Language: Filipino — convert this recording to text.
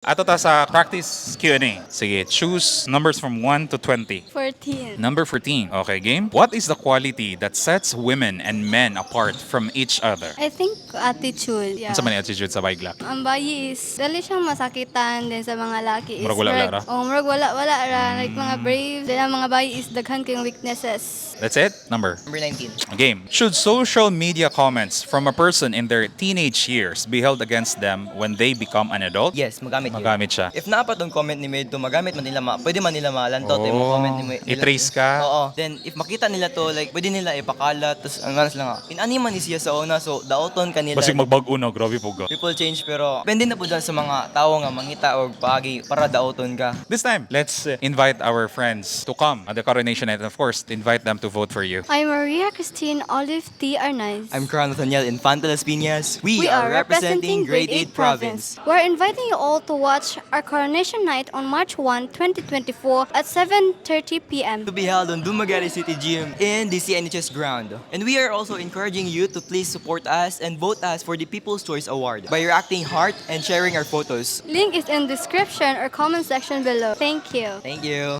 Ato ta sa practice Q&A. Sige, choose numbers from 1 to 20. 14. Number 14. Okay, game. What is the quality that sets women and men apart from each other? I think attitude. Yeah. Unsa man yung attitude sa baigla? Ang bayi is, dali siyang masakitan din sa mga laki is Murag wala ra? murag wala ra. Like mga brave. Then ang mga bayi is daghan kayong weaknesses. That's it? Number Number 19. Game. Should social media comments from a person in their teenage years be held against them when they become an adult? Yes, magamit yun. Magamit siya. If napat tong comment ni Medto, magamit man nila pwede man nila malantaw Oh, yung comment ni Medto. i-trace ka? Oo. Then if makita nila to, like pwede nila ipakalat, tapos ang ganas lang inani man ni siya sa una, so daoton kanila. Basig magbag-o na, grabe po ga. People change pero depende na po dyan sa mga tao nga mangita o paagi para daoton ka. This time, let's invite our friends to come at the coronation night and of course, invite them to vote for you. I'm Maria Christine Olive T. Arnaiz. I'm Carl Nathaniel Infante Las Piñas. We are representing Grade 8 Province. We're inviting you all to watch our coronation night on March 1, 2024 at 7:30 p.m. To be held on Dumaguete City Gym in the CNHS ground. And we are also encouraging you to please support us and vote us for the People's Choice Award by reacting heart and sharing our photos. Link is in description or comment section below. Thank you. Thank you.